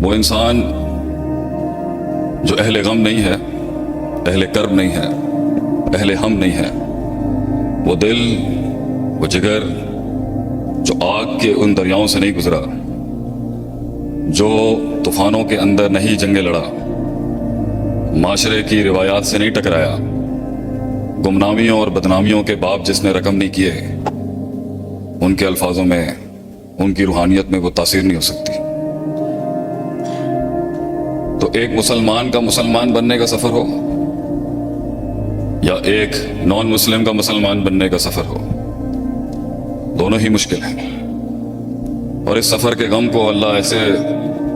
وہ انسان جو اہل غم نہیں ہے، اہل کرب نہیں ہے، اہل ہم نہیں ہے، وہ دل، وہ جگر جو آگ کے ان دریاؤں سے نہیں گزرا، جو طوفانوں کے اندر نہیں جنگیں لڑا، معاشرے کی روایات سے نہیں ٹکرایا، گمنامیوں اور بدنامیوں کے باپ جس نے رقم نہیں کیے، ان کے الفاظوں میں، ان کی روحانیت میں وہ تاثیر نہیں ہو سکتی۔ تو ایک مسلمان کا مسلمان بننے کا سفر ہو یا ایک نان مسلم کا مسلمان بننے کا سفر ہو، دونوں ہی مشکل ہیں۔ اور اس سفر کے غم کو اللہ ایسے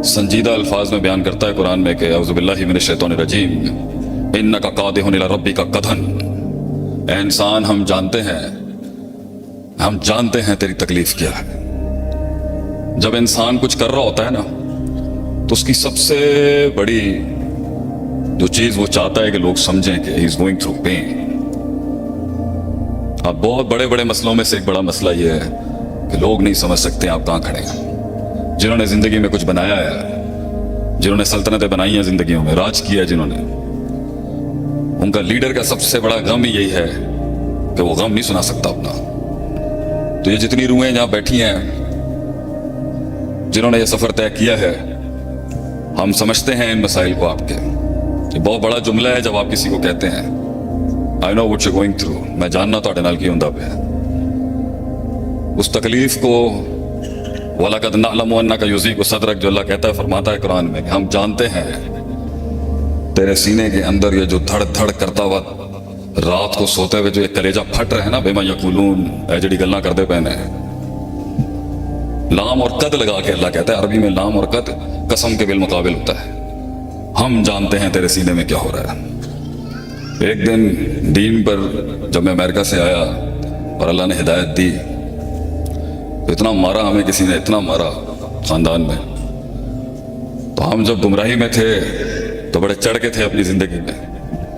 سنجیدہ الفاظ میں بیان کرتا ہے قرآن میں کہ اعوذ باللہ من الشیطان الرجیم انک قادح الی ربک قدحا، اے انسان ہم جانتے ہیں تیری تکلیف کیا ہے۔ جب انسان کچھ کر رہا ہوتا ہے نا تو اس کی سب سے بڑی جو چیز وہ چاہتا ہے کہ لوگ سمجھیں کہ ہی از گوئنگ تھرو پین۔ اب بہت بڑے بڑے مسئلوں میں سے ایک بڑا مسئلہ یہ ہے کہ لوگ نہیں سمجھ سکتے آپ کہاں کھڑے ہیں۔ جنہوں نے زندگی میں کچھ بنایا ہے، جنہوں نے سلطنتیں بنائی ہیں زندگیوں میں، راج کیا ہے جنہوں نے، ان کا لیڈر کا سب سے بڑا غم ہی یہی ہے کہ وہ غم نہیں سنا سکتا اپنا۔ تو یہ جتنی روحیں جہاں بیٹھی ہیں جنہوں نے یہ سفر طے کیا ہے، ہم سمجھتے ہیں ان مسائل کو۔ آپ کے یہ بہت بڑا جملہ ہے جب آپ کسی کو کہتے ہیں I know what you're going through، میں جاننا تھوڑے نال کی ہوندا پہ ہے۔ اس تکلیف کو وَلَقَدْ نَعْلَمُ أَنَّكَ يُضِيقُ صَدْرَكَ جو اللہ کہتا ہے، فرماتا ہے قرآن میں کہ ہم جانتے ہیں تیرے سینے کے اندر یہ جو دھڑ دھڑ کرتا ہوا رات کو سوتے ہوئے جو یہ کلیجہ پھٹ رہے ہیں نا، بِمَا يَقُولُونَ، اے جڑی گلاں کردے پے نے۔ لام اور قد لگا کے اللہ کہتا ہے، عربی میں لام اور قد قسم کے بالمقابل ہوتا ہے۔ ہم جانتے ہیں تیرے سینے میں کیا ہو رہا ہے۔ ایک دن دین پر جب میں امریکہ سے آیا اور اللہ نے ہدایت دی تو اتنا مارا ہمیں کسی نے، اتنا مارا خاندان میں۔ تو ہم جب گمراہی میں تھے تو بڑے چڑھ کے تھے اپنی زندگی میں،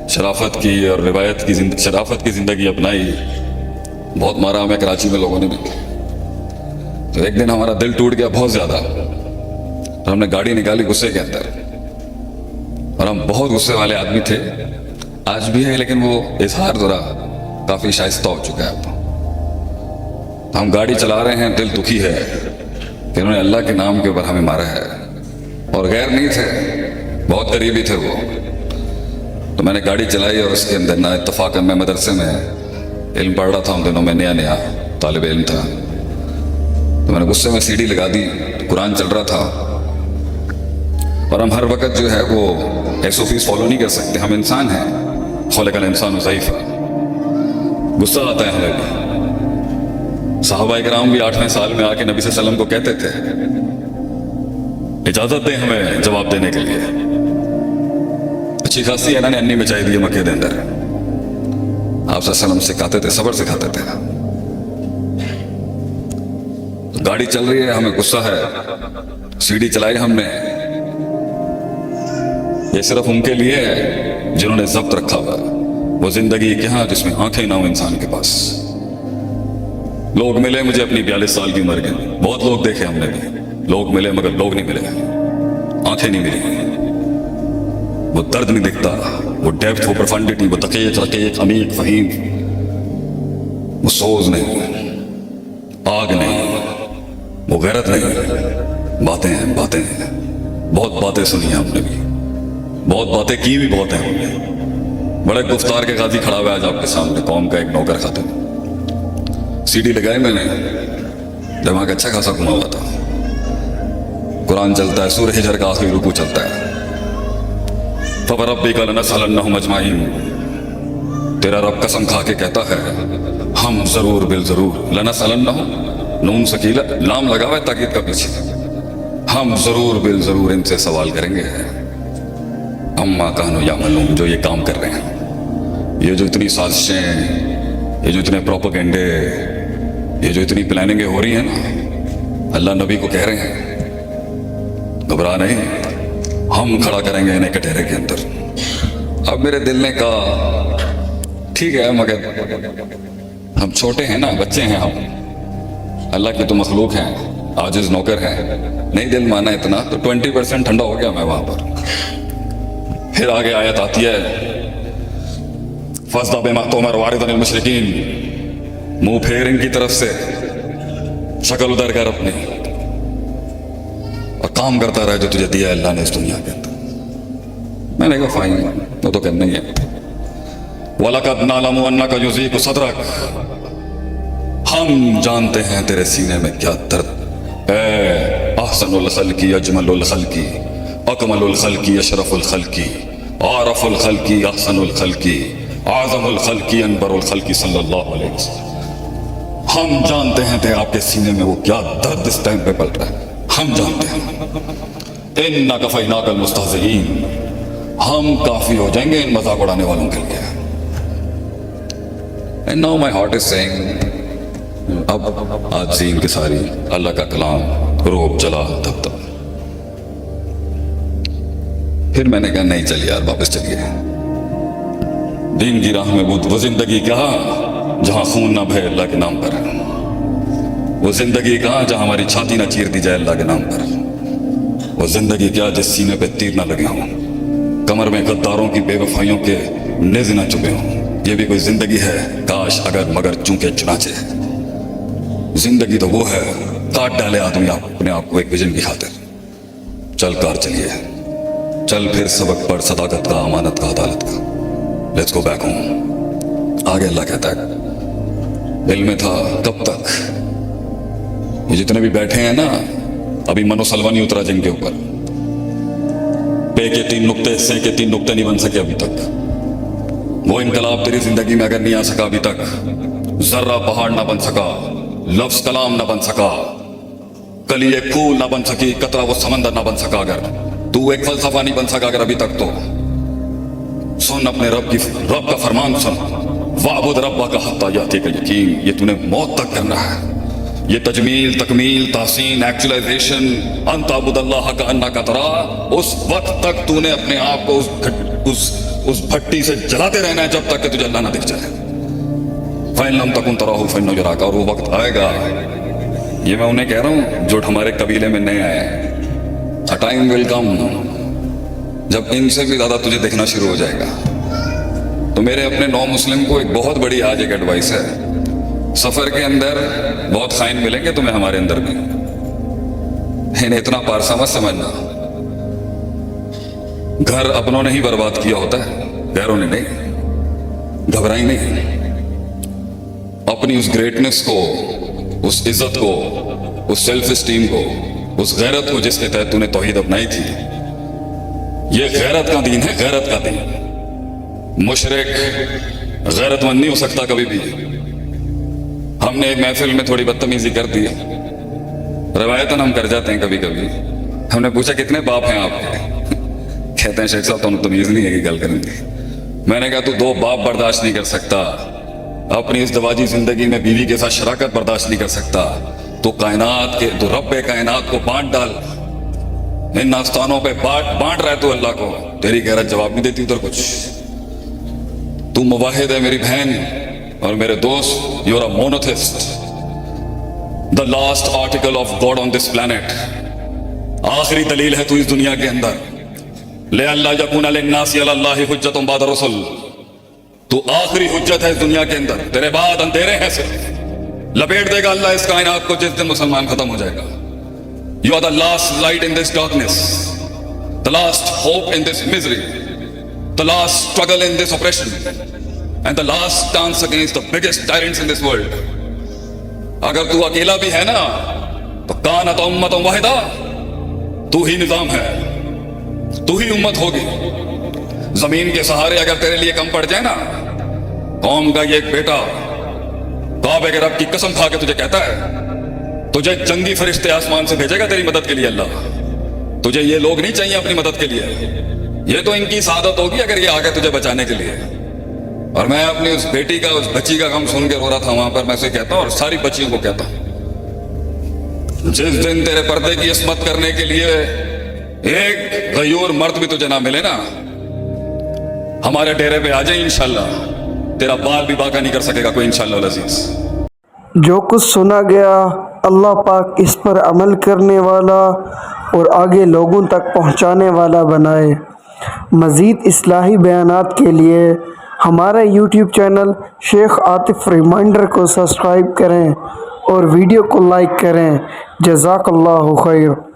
شرافت کی اور روایت کی شرافت کی زندگی اپنائی۔ بہت مارا ہمیں کراچی میں لوگوں نے بھی۔ تو ایک دن ہمارا دل ٹوٹ گیا بہت زیادہ، اور ہم نے گاڑی نکالی غصے کے اندر، اور ہم بہت غصے والے آدمی تھے، آج بھی ہے، لیکن وہ اظہار ذرا کافی شائستہ ہو چکا ہے اب۔ ہم گاڑی چلا رہے ہیں، دل دکھی ہے کہ انہوں نے اللہ کے نام کے اوپر ہمیں مارا ہے، اور غیر نہیں تھے، بہت قریبی تھے وہ۔ تو میں نے گاڑی چلائی اور اس کے اندر نا اتفاقاً میں مدرسے میں علم پڑھ رہا تھا، ان دنوں میں نیا طالب علم تھا۔ تو میں نے غصے میں سی ڈی لگا دی، قرآن چل رہا تھا۔ اور ہم ہر وقت جو ہے وہ ایس او پیز فالو نہیں کر سکتے، ہم انسان ہیں، خلق الانسان ضعیفا، غصہ آتا ہے ہمیں بھی۔ صحابہ کرام بھی 8ویں سال میں آ کے نبی صلی اللہ علیہ وسلم کو کہتے تھے اجازت دیں ہمیں جواب دینے کے لیے۔ اچھی خاصی انہوں نے انی مچائی دی مکے دے اندر۔ آپ صلی اللہ علیہ وسلم سکھاتے تھے، صبر سکھاتے تھے۔ گاڑی چل رہی ہے، ہمیں غصہ ہے، سی ڈی چلائی ہم نے۔ یہ صرف ان کے لیے ہے جنہوں نے ضبط رکھا ہوا، وہ زندگی کہاں جس میں آنکھیں نہ ہوں انسان کے پاس۔ لوگ ملے مجھے اپنی 42 سال کی عمر کے، بہت لوگ دیکھے ہم نے بھی، لوگ ملے مگر لوگ نہیں ملے، آنکھیں نہیں ملی، وہ درد نہیں دکھتا، وہ ڈیپتھ، وہ پروفنڈیٹی، وہ دقیق رقیق عمیق فہیم، وہ سوز نہیں، آگ نہیں، وہ غیرت نہیں۔ باتیں ہیں، بہت باتیں سنی ہیں ہم نے بھی، بہت باتیں کی بھی بہت ہیں ہم نے۔ بڑے گفتار کے غازی کھڑا ہوا ہے آج آپ کے سامنے، قوم کا ایک نوکر خاتون۔ سی ڈی لگائی میں نے، دماغ اچھا خاصا گھما ہوا تھا۔ قرآن چلتا ہے، سورہ حجر کا آخری رکوع چلتا ہے، فَوَرَبِّكَ لَنَسْأَلَنَّهُمْ أَجْمَعِينَ۔ تیرا رب قسم کھا کے کہتا ہے ہم ضرور بالضرور، لَنَسْأَلَنَّهُمْ، نون سکیلا لام لگا ہوا ہے تاکید کا پیچھے، ہم ضرور بالضرور ان سے سوال کریں گے عَمَّا كَانُوا يَعْمَلُونَ، جو یہ کام کر رہے ہیں، یہ جو اتنی سازشیں، یہ جو اتنے پروپیگنڈے، یہ جو اتنی پلاننگیں ہو رہی ہیں نا، اللہ نبی کو کہہ رہے ہیں گھبرا نہیں، ہم کھڑا کریں گے انہیں کٹہرے کے اندر۔ اب میرے دل نے کہا ٹھیک ہے، مگر ہم چھوٹے ہیں نا، بچے ہیں ہم، اللہ کی تو مخلوق ہیں، आजिज नौकर हैं, नहीं दिल माना इतना तो 20% ठंडा हो गया मैं वहां पर। फिर आगे आयत आती है, फस्दा बेमा तोमर वारिदन मुशरिकीन, मुंह फेर इनकी तरफ से, शक्ल उधर कर अपनी और काम करता रहे जो तुझे दिया है अल्लाह ने इस दुनिया के अंदर। मैंने कहा फाइन, वो तो कहना ही है। वलकद नालमु अन्नका युज़ीकु सदरक, हम जानते हैं तेरे सीने में क्या दर्द। अहसनुल खल्की अजमलुल खल्की अकमलुल खल्की अशरफुल खल्की आरफुल खल्की अहसनुल खल्की आज़मुल खल्की अनबरुल खल्की सल्लल्लाहु अलैहि वसल्लम। हम जानते हैं तेरे आपके सीने में वो क्या दर्द इस टाइम पे पल रहा है, हम जानते हैं। इन्ना कफ़ैनाकल मुस्तहज़ीन, हम काफी हो जाएंगे इन मजाक उड़ाने वालों के लिए। And now my heart is saying, अब आज से इनकी सारी अल्लाह का कलाम रोब चला तब तक। फिर मैंने कहा नहीं चलिए यार वापस चलिए, दीन की राह में वो जिंदगी कहा जहां खून ना बहे अल्लाह के नाम पर, वो जिंदगी कहा जहां हमारी छाती ना चीर दी जाए अल्लाह के नाम पर, वो जिंदगी क्या जिस सीने पे तीर ना लगे हों, कमर में गद्दारों की बेवफाइयों के नेज़ ना चुभे हों। ये भी कोई जिंदगी है? काश अगर मगर चूंके चुनाचे। जिंदगी तो वो है काट डाले आदमी अपने आप को एक विजन की खातिर। चल कार चलिए, चल फिर सबक पढ़ सदाकत का, अमानत का, अदालत का। Let's go back home. आगे अल्लाह कहता है, दिल में था कब तक ये जितने भी बैठे हैं ना, अभी मनोसलवा नहीं उतरा जिनके ऊपर, पे के 3 नुक्ते, से के 3 नुक्ते नहीं बन सके अभी तक। वो इनकलाब तेरी जिंदगी में अगर नहीं आ सका अभी तक, जर्रा पहाड़ ना बन सका, लफ्ज कलाम ना बन सका, कली एक फूल ना बन सकी, कतरा वो समंदर ना बन सका, अगर तू एक फलसफा नहीं बन सका अगर अभी तक, तो सुन अपने रब का फरमान सुन, वाबुद रब्बा का हत्ता यातिका यकीन। ये तूने मौत तक करना है। ये तजमील, तकमील, तहसीन, एक्चुअलाइजेशन, अंताबुदल्लाह का अन्ना का तरा, उस वक्त तक तूने अपने आप को उस भट्टी से जलाते रहना है जब तक कि तुझे अल्लाह ना दिख जाए। फ़इल्लम तकुन तराहु फ़इन्नहु यराका, और वो वक्त आएगा, ये मैं उन्हें कह रहा हूँ जो हमारे कबीले में नए आए, अ टाइम विल कम जब इनसे भी ज्यादा तुझे देखना शुरू हो जाएगा। तो मेरे अपने नौ मुस्लिम को एक बहुत बड़ी आज एक एडवाइस है, सफर के अंदर बहुत खाइन मिलेंगे तुम्हें, हमारे अंदर भी, इन्हें इतना पारसा मत समझना। घर अपनों ने ही बर्बाद किया होता है, गैरों ने नहीं। घबराई नहीं, अपनी उस ग्रेटनेस को, उस इज्जत को, उस सेल्फ स्टीम को, उस गैरत को जिसके तहत तूने तौहीद अपनाई थी। ये गैरत का दीन है, गैरत का दीन। मुशरिक गैरतमंद नहीं हो सकता कभी भी। हमने एक महफिल में थोड़ी बदतमीजी कर दी, रवायतन हम कर जाते हैं कभी कभी। हमने पूछा कितने बाप हैं आपके? कहते हैं शेख साहब तुम तमीज नहीं है कि गल करेंगे। मैंने कहा तू 2 बाप बर्दाश्त नहीं कर सकता, अपनी इस दवाजी जिंदगी में बीवी के साथ शराकत बर्दाश्त नहीं कर सकता, तो कायनात के, तो रब्बे कायनात को बांट डाल, इन नास्तानों पे बांट रहा है तू अल्लाह को। तेरी गैरत जवाब नहीं देती उधर कुछ। तू मुवाहिद है मेरी बहन और मेरे दोस्त, you are a monotheist, the last article of God on this planet. आखिरी दलील है तू इस दुनिया के अंदर। ले अल्लाह यकून लिन्नासी अलल्लाहि हुज्जतुन बाद रसूल, तू आखिरी हुज्जत है इस दुनिया के अंदर, तेरे बाद अंधेरे हैं सिर्फ। लपेट देगा अल्लाह इस कायनात को जिस दिन मुसलमान खत्म हो जाएगा। You are the last light in this darkness, the last hope in this misery, the last struggle in this operation and the last stance against the biggest tyrants in this world. अगर तू अकेला भी है ना तो कानत उम्मतुन वाहिदा, तू ही निजाम है, तू ही उम्मत होगी। जमीन के सहारे अगर तेरे लिए कम पड़ जाए ना, कौम का ये एक बेटा काबे के रब की कसम खा के तुझे कहता है तुझे जंगी फरिश्ते आसमान से भेजेगा तेरी मदद के लिए अल्लाह। तुझे ये लोग नहीं चाहिए अपनी मदद के लिए, ये तो इनकी सादत होगी अगर ये आगे तुझे बचाने के लिए। और मैं अपनी उस बेटी का, उस बच्ची का गम सुन के रो रहा था वहां पर। मैं से कहता हूं और सारी बच्चियों को कहता हूं, जिस दिन तेरे पर्दे की इस्मत करने के लिए एक गयूर मर्द भी तुझे ना मिले ना, हमारे डेरे पे आ जाए इंशाल्लाह, तेरा बाल भी बाका नहीं कर सकेगा कोई इंशाल्लाह अजीज। जो कुछ सुना गया اللہ پاک اس پر عمل کرنے والا اور آگے لوگوں تک پہنچانے والا بنائے۔ مزید اصلاحی بیانات کے لیے ہمارا یوٹیوب چینل شیخ عاطف ریمائنڈر کو سبسکرائب کریں اور ویڈیو کو لائک کریں۔ جزاک اللہ خیر۔